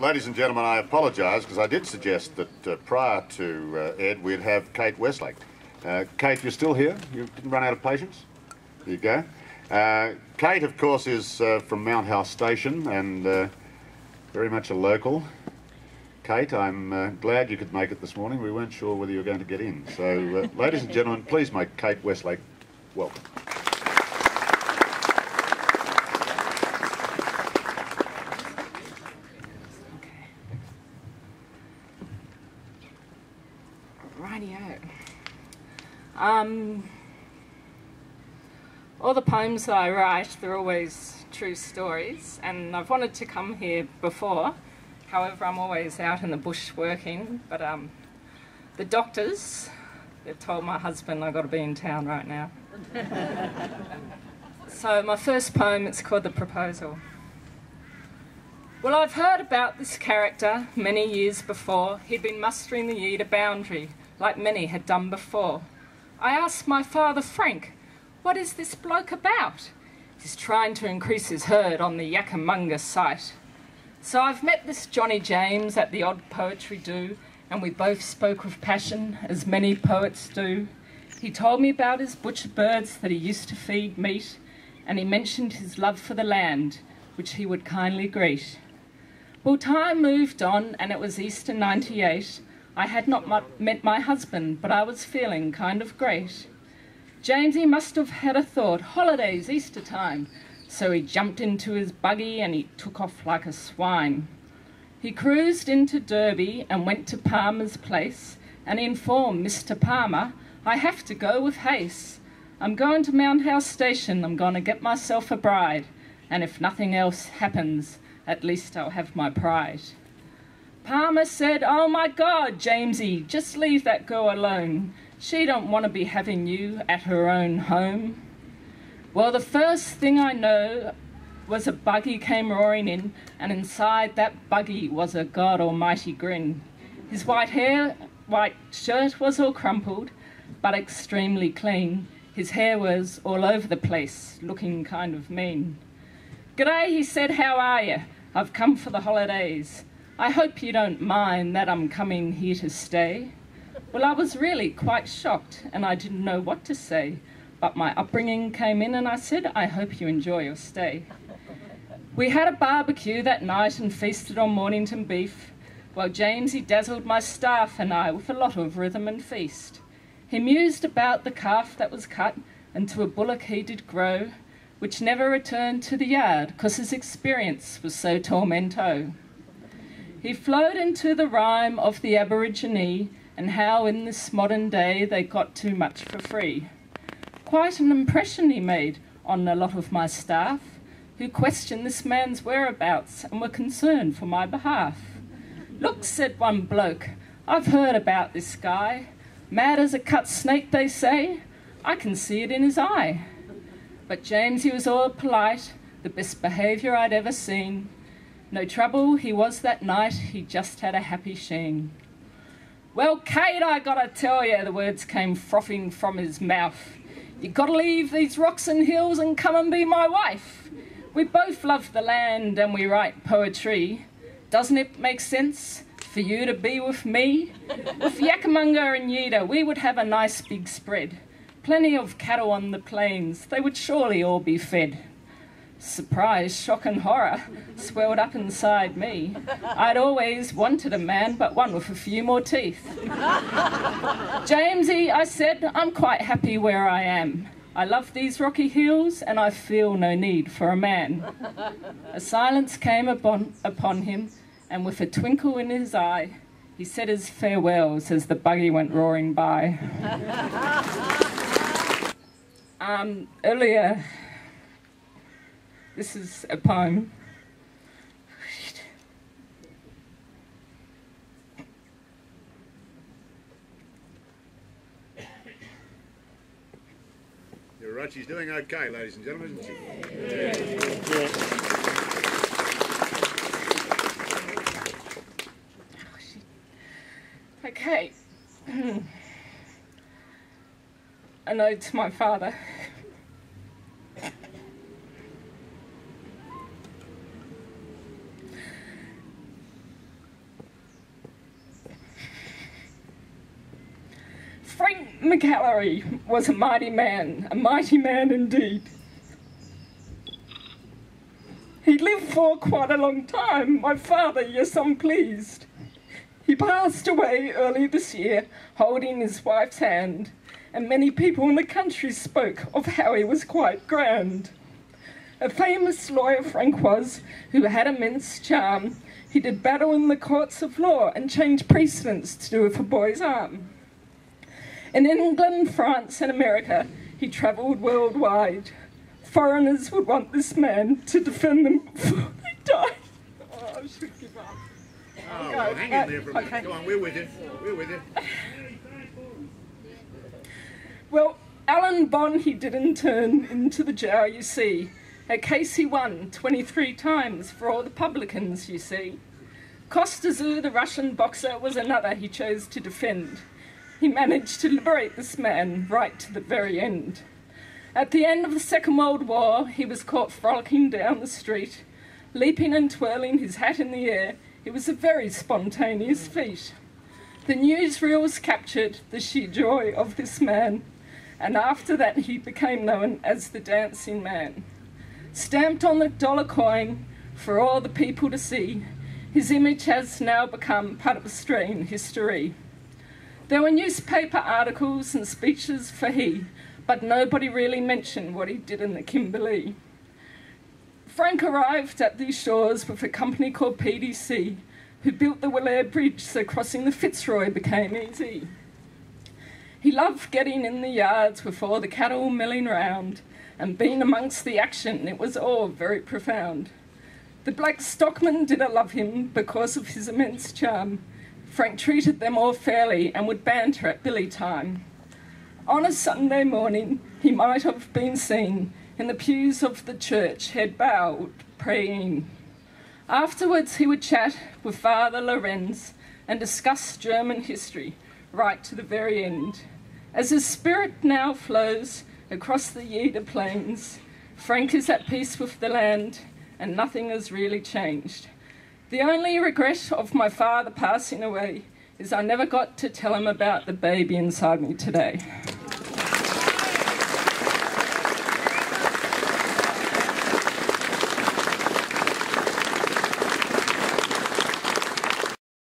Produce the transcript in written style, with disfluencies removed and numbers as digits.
Ladies and gentlemen, I apologise because I did suggest that prior to Ed we'd have Kate Westlake. Kate, you're still here? You didn't run out of patience? There you go. Kate, of course, is from Mount House Station and very much a local. Kate, I'm glad you could make it this morning. We weren't sure whether you were going to get in. So, ladies and gentlemen, please make Kate Westlake welcome. All the poems that I write, they're always true stories, and I've wanted to come here before. However, I'm always out in the bush working, but the doctors, they've told my husband I've got to be in town right now. So my first poem, it's called The Proposal. Well, I've heard about this character many years before. He'd been mustering the Eda boundary, like many had done before. I asked my father, Frank, what is this bloke about? He's trying to increase his herd on the Yakkamunga site. So I've met this Johnny James at the odd poetry do, and we both spoke with passion, as many poets do. He told me about his butcher birds that he used to feed meat, and he mentioned his love for the land, which he would kindly greet. Well, time moved on, and it was Easter '98. I had not met my husband, but I was feeling kind of great. Jamesy must have had a thought, holidays, Easter time. So he jumped into his buggy and he took off like a swine. He cruised into Derby and went to Palmer's place and informed Mr. Palmer, I have to go with haste. I'm going to Mount House Station, I'm going to get myself a bride, and if nothing else happens, at least I'll have my pride. Palmer said, oh my God, Jamesy, just leave that girl alone. She don't want to be having you at her own home. Well, the first thing I know was a buggy came roaring in, and inside that buggy was a God Almighty grin. His white shirt was all crumpled, but extremely clean. His hair was all over the place, looking kind of mean. G'day, he said, how are you? I've come for the holidays. I hope you don't mind that I'm coming here to stay. Well, I was really quite shocked and I didn't know what to say, but my upbringing came in and I said, I hope you enjoy your stay. We had a barbecue that night and feasted on Mornington beef, while Jamesy dazzled my staff and I with a lot of rhythm and feast. He mused about the calf that was cut, and to a bullock he did grow, which never returned to the yard, 'cause his experience was so tormento. He flowed into the rhyme of the Aborigine, and how in this modern day they got too much for free. Quite an impression he made on a lot of my staff, who questioned this man's whereabouts and were concerned for my behalf. Look, said one bloke, I've heard about this guy. Mad as a cut snake, they say. I can see it in his eye. But James, he was all polite, the best behaviour I'd ever seen. No trouble he was that night, he just had a happy sheen. Well, Kate, I gotta tell you, the words came frothing from his mouth. You gotta leave these rocks and hills and come and be my wife. We both love the land and we write poetry. Doesn't it make sense for you to be with me? With Yakkamunga and Eda, we would have a nice big spread. Plenty of cattle on the plains, they would surely all be fed. Surprise, shock and horror swelled up inside me. I'd always wanted a man, but one with a few more teeth. Jamesy, I said, I'm quite happy where I am. I love these rocky hills and I feel no need for a man. A silence came upon him, and with a twinkle in his eye, he said his farewells as the buggy went roaring by. Earlier, this is a poem. You're right, she's doing okay, ladies and gentlemen, isn't she? Yeah. Okay. A note to my father. McAlary was a mighty man indeed. He lived for quite a long time, my father, yes, I'm pleased. He passed away early this year, holding his wife's hand, and many people in the country spoke of how he was quite grand. A famous lawyer Frank was, who had immense charm. He did battle in the courts of law and changed precedents to do with a boy's arm. In England, France and America, he travelled worldwide. Foreigners would want this man to defend them before they died. Oh, I should give up. Oh, well, hang in there for a minute. Okay. Go on, we're with you. We're with you. Well, Alan Bond, he didn't turn into the jail, you see. A case he won 23 times for all the publicans, you see. Kostazou, the Russian boxer, was another he chose to defend. He managed to liberate this man right to the very end. At the end of the Second World War, he was caught frolicking down the street, leaping and twirling his hat in the air. It was a very spontaneous feat. The newsreels captured the sheer joy of this man, and after that he became known as the Dancing Man. Stamped on the dollar coin for all the people to see, his image has now become part of Australian history. There were newspaper articles and speeches for he, but nobody really mentioned what he did in the Kimberley. Frank arrived at these shores with a company called PDC, who built the Willair Bridge so crossing the Fitzroy became easy. He loved getting in the yards with all the cattle milling round, and being amongst the action, it was all very profound. The black stockmen did love him because of his immense charm. Frank treated them all fairly and would banter at billy time. On a Sunday morning, he might have been seen in the pews of the church, head bowed, praying. Afterwards, he would chat with Father Lorenz and discuss German history right to the very end. As his spirit now flows across the Yida plains, Frank is at peace with the land and nothing has really changed. The only regret of my father passing away is I never got to tell him about the baby inside me today.